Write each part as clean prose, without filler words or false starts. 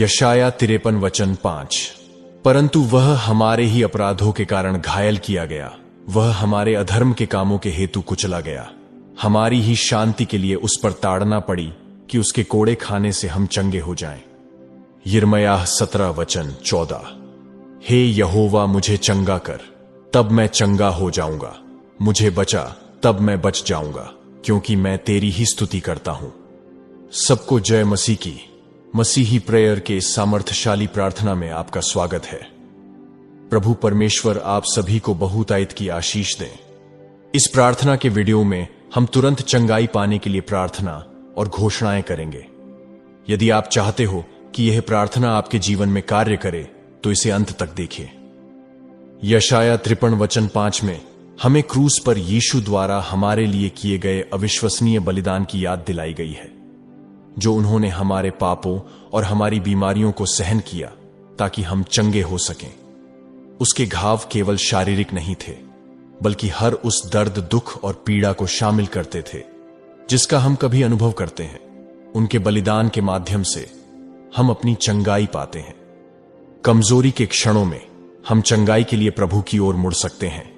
यशाया 53 वचन 5। परंतु वह हमारे ही अपराधों के कारण घायल किया गया, वह हमारे अधर्म के कामों के हेतु कुचला गया। हमारी ही शांति के लिए उस पर ताड़ना पड़ी कि उसके कोड़े खाने से हम चंगे हो जाएं। यिर्मयाह 17 वचन 14। हे यहोवा, मुझे चंगा कर, तब मैं चंगा हो जाऊंगा। मुझे बचा, तब मैं बच जाऊंगा, क्योंकि मैं तेरी ही स्तुति करता हूं। सबको जय मसीह की। मसीही प्रेयर के सामर्थ्यशाली प्रार्थना में आपका स्वागत है। प्रभु परमेश्वर आप सभी को बहुतायत की आशीष दें। इस प्रार्थना के वीडियो में हम तुरंत चंगाई पाने के लिए प्रार्थना और घोषणाएं करेंगे। यदि आप चाहते हो कि यह प्रार्थना आपके जीवन में कार्य करे तो इसे अंत तक देखिए। यशाया 53 वचन 5 में हमें क्रूस पर यीशु द्वारा हमारे लिए किए गए अविश्वसनीय बलिदान की याद दिलाई गई है, जो उन्होंने हमारे पापों और हमारी बीमारियों को सहन किया ताकि हम चंगे हो सकें। उसके घाव केवल शारीरिक नहीं थे, बल्कि हर उस दर्द, दुख और पीड़ा को शामिल करते थे जिसका हम कभी अनुभव करते हैं। उनके बलिदान के माध्यम से हम अपनी चंगाई पाते हैं। कमजोरी के क्षणों में हम चंगाई के लिए प्रभु की ओर मुड़ सकते हैं।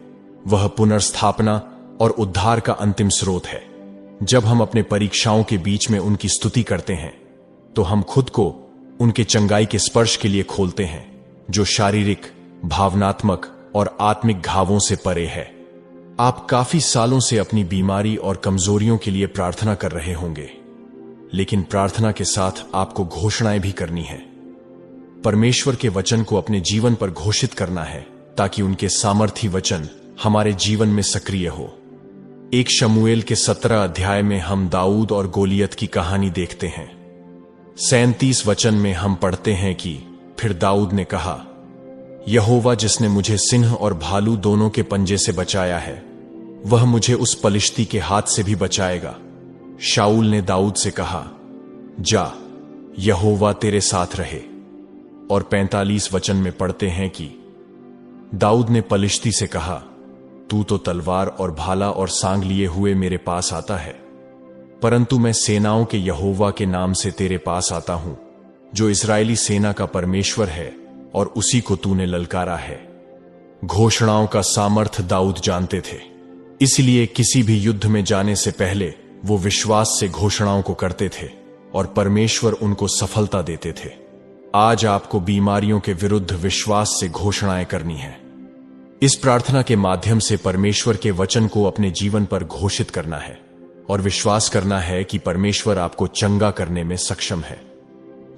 वह पुनर्स्थापना और उद्धार का अंतिम स्रोत है। जब हम अपने परीक्षाओं के बीच में उनकी स्तुति करते हैं तो हम खुद को उनके चंगाई के स्पर्श के लिए खोलते हैं, जो शारीरिक, भावनात्मक और आत्मिक घावों से परे है। आप काफी सालों से अपनी बीमारी और कमजोरियों के लिए प्रार्थना कर रहे होंगे, लेकिन प्रार्थना के साथ आपको घोषणाएं भी करनी है। परमेश्वर के वचन को अपने जीवन पर घोषित करना है ताकि उनके सामर्थी वचन हमारे जीवन में सक्रिय हो। 1 शमूएल के 17 अध्याय में हम दाऊद और गोलियत की कहानी देखते हैं। 37 वचन में हम पढ़ते हैं कि फिर दाऊद ने कहा, यहोवा जिसने मुझे सिंह और भालू दोनों के पंजे से बचाया है, वह मुझे उस पलिश्ती के हाथ से भी बचाएगा। शाऊल ने दाऊद से कहा, जा, यहोवा तेरे साथ रहे। और 45 वचन में पढ़ते हैं कि दाऊद ने पलिश्ती से कहा, तू तो तलवार और भाला और सांग लिए हुए मेरे पास आता है, परंतु मैं सेनाओं के यहोवा के नाम से तेरे पास आता हूं, जो इस्राएली सेना का परमेश्वर है, और उसी को तूने ललकारा है। घोषणाओं का सामर्थ दाऊद जानते थे, इसलिए किसी भी युद्ध में जाने से पहले वो विश्वास से घोषणाओं को करते थे और परमेश्वर उनको सफलता देते थे। आज आपको बीमारियों के विरुद्ध विश्वास से घोषणाएं करनी है। इस प्रार्थना के माध्यम से परमेश्वर के वचन को अपने जीवन पर घोषित करना है और विश्वास करना है कि परमेश्वर आपको चंगा करने में सक्षम है।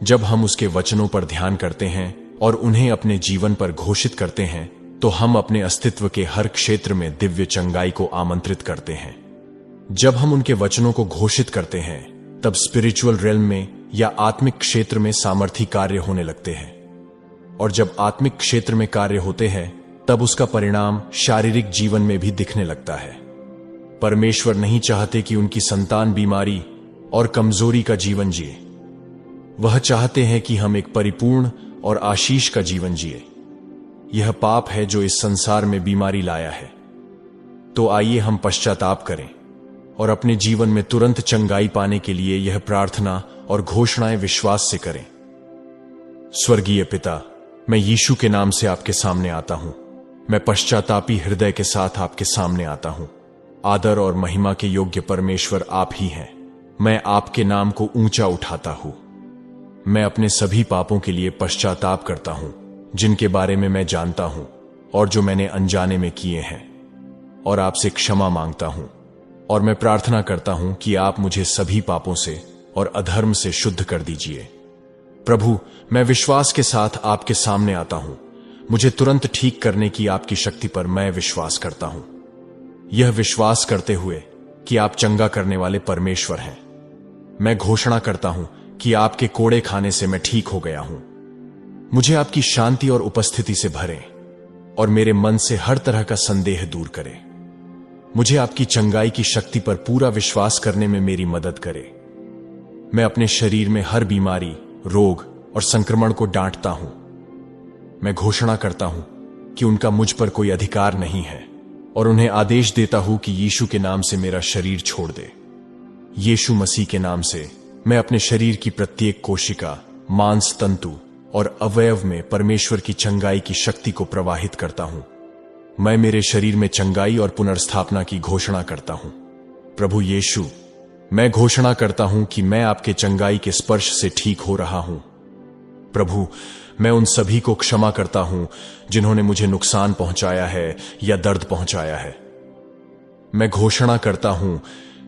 जब हम उसके वचनों पर ध्यान करते हैं और उन्हें अपने जीवन पर घोषित करते हैं तो हम अपने अस्तित्व के हर क्षेत्र में दिव्य चंगाई को आमंत्रित करते हैं। जब हम उनके वचनों को घोषित करते हैं तब स्पिरिचुअल रेल्म में या आत्मिक क्षेत्र में सामर्थी कार्य होने लगते हैं, और जब आत्मिक क्षेत्र में कार्य होते हैं तब उसका परिणाम शारीरिक जीवन में भी दिखने लगता है। परमेश्वर नहीं चाहते कि उनकी संतान बीमारी और कमजोरी का जीवन जिए। वह चाहते हैं कि हम एक परिपूर्ण और आशीष का जीवन जिए। यह पाप है जो इस संसार में बीमारी लाया है। तो आइए हम पश्चाताप करें और अपने जीवन में तुरंत चंगाई पाने के लिए यह प्रार्थना और घोषणाएं विश्वास से करें। स्वर्गीय पिता, मैं यीशु के नाम से आपके सामने आता हूं। मैं पश्चातापी हृदय के साथ आपके सामने आता हूं। आदर और महिमा के योग्य परमेश्वर आप ही हैं। मैं आपके नाम को ऊंचा उठाता हूं। मैं अपने सभी पापों के लिए पश्चाताप करता हूं, जिनके बारे में मैं जानता हूं और जो मैंने अनजाने में किए हैं, और आपसे क्षमा मांगता हूं। और मैं प्रार्थना करता हूं कि आप मुझे सभी पापों से और अधर्म से शुद्ध कर दीजिए। प्रभु, मैं विश्वास के साथ आपके सामने आता हूं। मुझे तुरंत ठीक करने की आपकी शक्ति पर मैं विश्वास करता हूं, यह विश्वास करते हुए कि आप चंगा करने वाले परमेश्वर हैं। मैं घोषणा करता हूं कि आपके कोड़े खाने से मैं ठीक हो गया हूं। मुझे आपकी शांति और उपस्थिति से भरें और मेरे मन से हर तरह का संदेह दूर करें। मुझे आपकी चंगाई की शक्ति पर पूरा विश्वास करने में मेरी मदद करें। मैं अपने शरीर में हर बीमारी, रोग और संक्रमण को डांटता हूं। मैं घोषणा करता हूं कि उनका मुझ पर कोई अधिकार नहीं है और उन्हें आदेश देता हूं कि यीशु के नाम से मेरा शरीर छोड़ दे। यीशु मसीह के नाम से मैं अपने शरीर की प्रत्येक कोशिका, मांस तंतु और अवयव में परमेश्वर की चंगाई की शक्ति को प्रवाहित करता हूं। मैं मेरे शरीर में चंगाई और पुनर्स्थापना की घोषणा करता हूं। प्रभु यीशु, मैं घोषणा करता हूं कि मैं आपके चंगाई के स्पर्श से ठीक हो रहा हूं। प्रभु, मैं उन सभी को क्षमा करता हूं जिन्होंने मुझे नुकसान पहुंचाया है या दर्द पहुंचाया है। मैं घोषणा करता हूं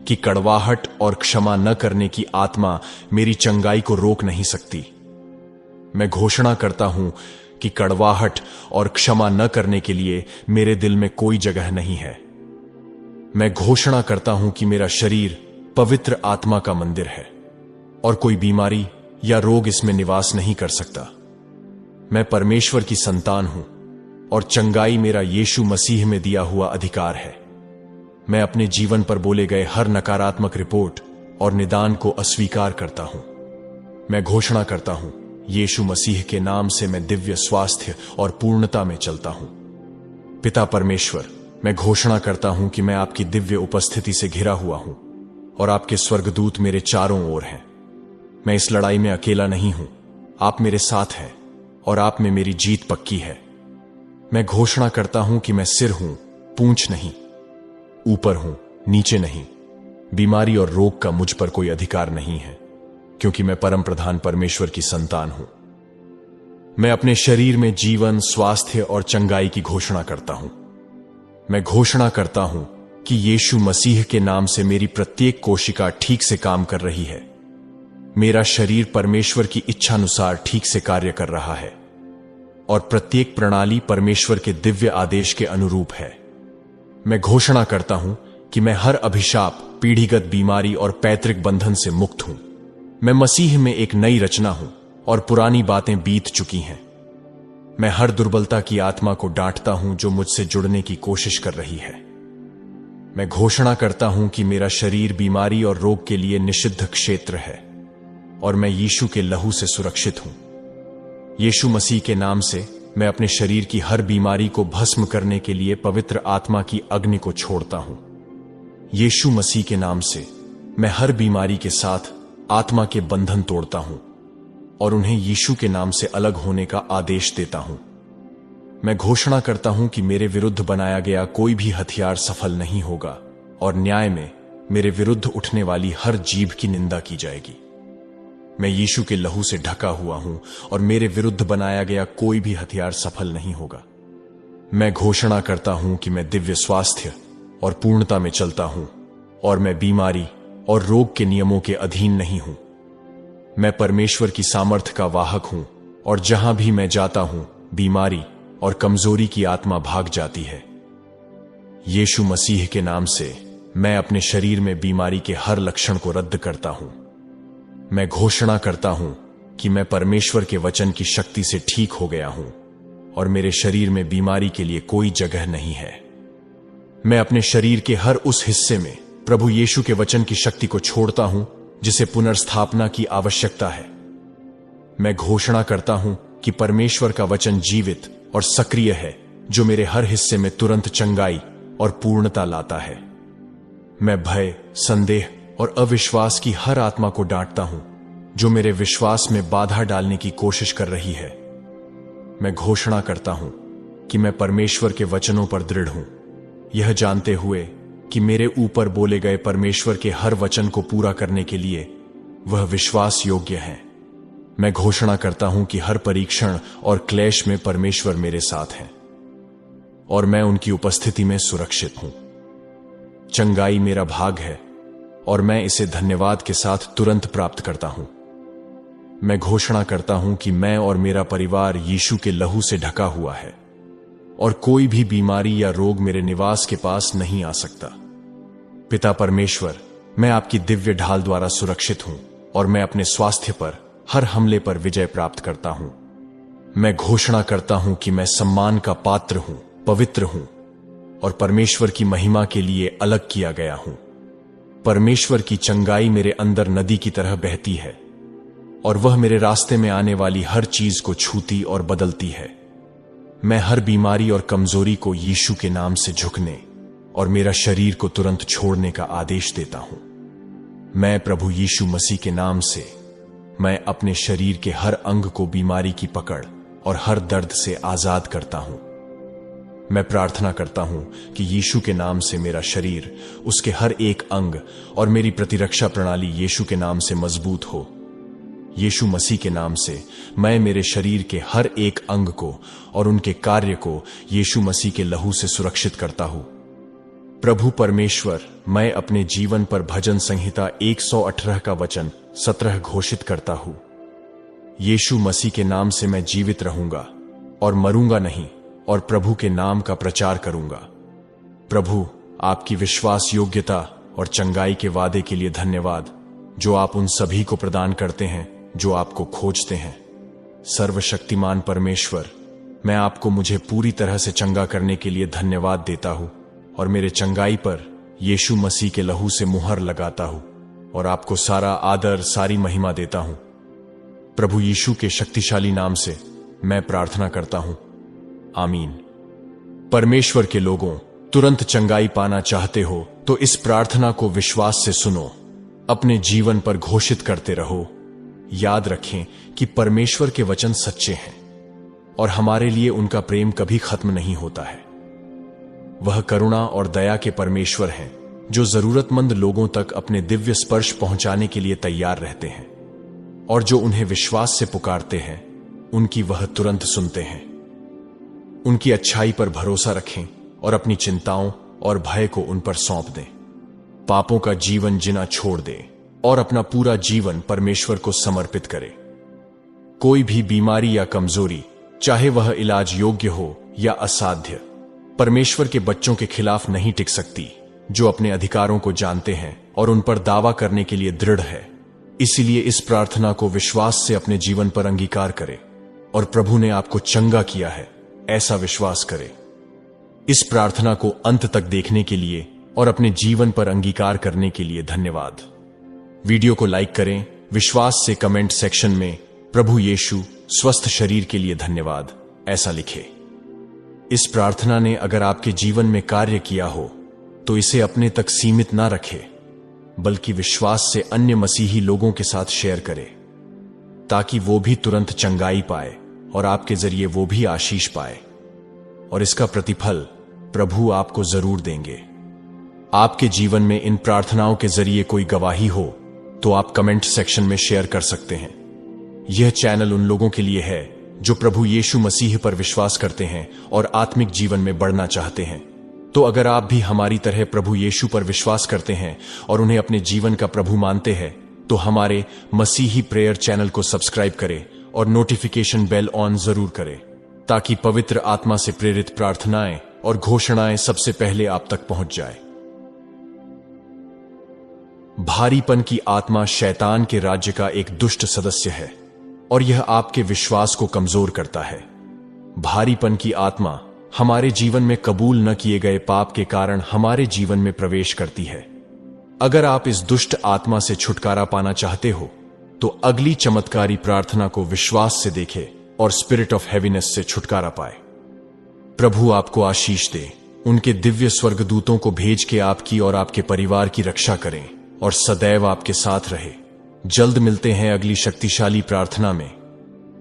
कि कड़वाहट और क्षमा न करने की आत्मा मेरी चंगाई को रोक नहीं सकती। मैं घोषणा करता हूं कि कड़वाहट और क्षमा न करने के लिए मेरे दिल में कोई जगह नहीं है। मैं घोषणा करता हूं कि मेरा शरीर पवित्र आत्मा का मंदिर है और कोई बीमारी या रोग इसमें निवास नहीं कर सकता। मैं परमेश्वर की संतान हूं और चंगाई मेरा यीशु मसीह में दिया हुआ अधिकार है। मैं अपने जीवन पर बोले गए हर नकारात्मक रिपोर्ट और निदान को अस्वीकार करता हूं। मैं घोषणा करता हूं, यीशु मसीह के नाम से मैं दिव्य स्वास्थ्य और पूर्णता में चलता हूं। पिता परमेश्वर, मैं घोषणा करता हूं कि मैं आपकी दिव्य उपस्थिति से घिरा हुआ हूं और आपके स्वर्गदूत मेरे चारों ओर हैं। मैं इस लड़ाई में अकेला नहीं हूं, आप मेरे साथ हैं और आप में मेरी जीत पक्की है। मैं घोषणा करता हूं कि मैं सिर हूं, पूंछ नहीं, ऊपर हूं, नीचे नहीं। बीमारी और रोग का मुझ पर कोई अधिकार नहीं है, क्योंकि मैं परम प्रधान परमेश्वर की संतान हूं। मैं अपने शरीर में जीवन, स्वास्थ्य और चंगाई की घोषणा करता हूं। मैं घोषणा करता हूं कि यीशु मसीह के नाम से मेरी प्रत्येक कोशिका ठीक से काम कर रही है। मेरा शरीर परमेश्वर की इच्छानुसार ठीक से कार्य कर रहा है और प्रत्येक प्रणाली परमेश्वर के दिव्य आदेश के अनुरूप है। मैं घोषणा करता हूं कि मैं हर अभिशाप, पीढ़ीगत बीमारी और पैतृक बंधन से मुक्त हूं। मैं मसीह में एक नई रचना हूं और पुरानी बातें बीत चुकी हैं। मैं हर दुर्बलता की आत्मा को डांटता हूं जो मुझसे जुड़ने की कोशिश कर रही है। मैं घोषणा करता हूं कि मेरा शरीर बीमारी और रोग के लिए निषिद्ध क्षेत्र है और मैं यीशु के लहू से सुरक्षित हूं। यीशु मसीह के नाम से मैं अपने शरीर की हर बीमारी को भस्म करने के लिए पवित्र आत्मा की अग्नि को छोड़ता हूं। यीशु मसीह के नाम से मैं हर बीमारी के साथ आत्मा के बंधन तोड़ता हूं और उन्हें यीशु के नाम से अलग होने का आदेश देता हूं। मैं घोषणा करता हूं कि मेरे विरुद्ध बनाया गया कोई भी हथियार सफल नहीं होगा और न्याय में मेरे विरुद्ध उठने वाली हर जीभ की निंदा की जाएगी। मैं यीशु के लहू से ढका हुआ हूं और मेरे विरुद्ध बनाया गया कोई भी हथियार सफल नहीं होगा। मैं घोषणा करता हूं कि मैं दिव्य स्वास्थ्य और पूर्णता में चलता हूं और मैं बीमारी और रोग के नियमों के अधीन नहीं हूं। मैं परमेश्वर की सामर्थ्य का वाहक हूं और जहां भी मैं जाता हूं, बीमारी और कमजोरी की आत्मा भाग जाती है। यीशु मसीह के नाम से मैं अपने शरीर में बीमारी के हर लक्षण को रद्द करता हूं। मैं घोषणा करता हूं कि मैं परमेश्वर के वचन की शक्ति से ठीक हो गया हूं और मेरे शरीर में बीमारी के लिए कोई जगह नहीं है। मैं अपने शरीर के हर उस हिस्से में प्रभु यीशु के वचन की शक्ति को छोड़ता हूं जिसे पुनर्स्थापना की आवश्यकता है। मैं घोषणा करता हूं कि परमेश्वर का वचन जीवित और सक्रिय है, जो मेरे हर हिस्से में तुरंत चंगाई और पूर्णता लाता है। मैं भय, संदेह और अविश्वास की हर आत्मा को डांटता हूं जो मेरे विश्वास में बाधा डालने की कोशिश कर रही है। मैं घोषणा करता हूं कि मैं परमेश्वर के वचनों पर दृढ़ हूं, यह जानते हुए कि मेरे ऊपर बोले गए परमेश्वर के हर वचन को पूरा करने के लिए वह विश्वास योग्य है। मैं घोषणा करता हूं कि हर परीक्षण और क्लेश में परमेश्वर मेरे साथ हैं और मैं उनकी उपस्थिति में सुरक्षित हूं। चंगाई मेरा भाग है और मैं इसे धन्यवाद के साथ तुरंत प्राप्त करता हूं। मैं घोषणा करता हूं कि मैं और मेरा परिवार यीशु के लहू से ढका हुआ है और कोई भी बीमारी या रोग मेरे निवास के पास नहीं आ सकता। पिता परमेश्वर, मैं आपकी दिव्य ढाल द्वारा सुरक्षित हूं और मैं अपने स्वास्थ्य पर हर हमले पर विजय प्राप्त करता हूं। मैं घोषणा करता हूं कि मैं सम्मान का पात्र हूं, पवित्र हूं और परमेश्वर की महिमा के लिए अलग किया गया हूं। परमेश्वर की चंगाई मेरे अंदर नदी की तरह बहती है और वह मेरे रास्ते में आने वाली हर चीज को छूती और बदलती है। मैं हर बीमारी और कमजोरी को यीशु के नाम से झुकने और मेरा शरीर को तुरंत छोड़ने का आदेश देता हूं। मैं प्रभु यीशु मसीह के नाम से मैं अपने शरीर के हर अंग को बीमारी की पकड़ और हर दर्द से आजाद करता हूं। मैं प्रार्थना करता हूं कि यीशु के नाम से मेरा शरीर, उसके हर एक अंग और मेरी प्रतिरक्षा प्रणाली यीशु के नाम से मजबूत हो। यीशु मसीह के नाम से मैं मेरे शरीर के हर एक अंग को और उनके कार्य को यीशु मसीह के लहू से सुरक्षित करता हूं। प्रभु परमेश्वर, मैं अपने जीवन पर भजन संहिता 118 का वचन 17 घोषित करता हूं। यीशु मसीह के नाम से मैं जीवित रहूंगा और मरूंगा नहीं, और प्रभु के नाम का प्रचार करूंगा। प्रभु, आपकी विश्वास योग्यता और चंगाई के वादे के लिए धन्यवाद, जो आप उन सभी को प्रदान करते हैं जो आपको खोजते हैं। सर्वशक्तिमान परमेश्वर, मैं आपको मुझे पूरी तरह से चंगा करने के लिए धन्यवाद देता हूं और मेरे चंगाई पर यीशु मसीह के लहू से मुहर लगाता हूं और आपको सारा आदर, सारी महिमा देता हूं। प्रभु यीशु के शक्तिशाली नाम से मैं प्रार्थना करता हूं, आमीन। परमेश्वर के लोगों, तुरंत चंगाई पाना चाहते हो तो इस प्रार्थना को विश्वास से सुनो, अपने जीवन पर घोषित करते रहो। याद रखें कि परमेश्वर के वचन सच्चे हैं और हमारे लिए उनका प्रेम कभी खत्म नहीं होता है। वह करुणा और दया के परमेश्वर हैं, जो जरूरतमंद लोगों तक अपने दिव्य स्पर्श पहुंचाने के लिए तैयार रहते हैं, और जो उन्हें विश्वास से पुकारते हैं उनकी वह तुरंत सुनते हैं। उनकी अच्छाई पर भरोसा रखें और अपनी चिंताओं और भय को उन पर सौंप दें। पापों का जीवन जीना छोड़ दें और अपना पूरा जीवन परमेश्वर को समर्पित करें। कोई भी बीमारी या कमजोरी, चाहे वह इलाज योग्य हो या असाध्य, परमेश्वर के बच्चों के खिलाफ नहीं टिक सकती, जो अपने अधिकारों को जानते हैं और उन पर दावा करने के लिए दृढ़ है। इसीलिए इस प्रार्थना को विश्वास से अपने जीवन पर अंगीकार करें और प्रभु ने आपको चंगा किया है, ऐसा विश्वास करें। इस प्रार्थना को अंत तक देखने के लिए और अपने जीवन पर अंगीकार करने के लिए धन्यवाद। वीडियो को लाइक करें, विश्वास से कमेंट सेक्शन में प्रभु यीशु स्वस्थ शरीर के लिए धन्यवाद ऐसा लिखें। इस प्रार्थना ने अगर आपके जीवन में कार्य किया हो तो इसे अपने तक सीमित ना रखें, बल्कि विश्वास से अन्य मसीही लोगों के साथ शेयर करें, ताकि वो भी तुरंत चंगाई पाए और आपके जरिए वो भी आशीष पाए। और इसका प्रतिफल प्रभु आपको जरूर देंगे। आपके जीवन में इन प्रार्थनाओं के जरिए कोई गवाही हो तो आप कमेंट सेक्शन में शेयर कर सकते हैं। यह चैनल उन लोगों के लिए है जो प्रभु यीशु मसीह पर विश्वास करते हैं और आत्मिक जीवन में बढ़ना चाहते हैं। तो अगर आप भी हमारी तरह प्रभु यीशु पर विश्वास करते हैं और उन्हें अपने जीवन का प्रभु मानते हैं, तो हमारे मसीही प्रेयर चैनल को सब्सक्राइब करें और नोटिफिकेशन बेल ऑन जरूर करें, ताकि पवित्र आत्मा से प्रेरित प्रार्थनाएं और घोषणाएं सबसे पहले आप तक पहुंच जाए। भारीपन की आत्मा शैतान के राज्य का एक दुष्ट सदस्य है और यह आपके विश्वास को कमजोर करता है। भारीपन की आत्मा हमारे जीवन में कबूल न किए गए पाप के कारण हमारे जीवन में प्रवेश करती है। अगर आप इस दुष्ट आत्मा से छुटकारा पाना चाहते हो तो अगली चमत्कारी प्रार्थना को विश्वास से देखें और स्पिरिट ऑफ हैवीनेस से छुटकारा पाए। प्रभु आपको आशीष दे, उनके दिव्य स्वर्गदूतों को भेज के आपकी और आपके परिवार की रक्षा करें और सदैव आपके साथ रहे। जल्द मिलते हैं अगली शक्तिशाली प्रार्थना में।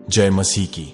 जय मसीह की।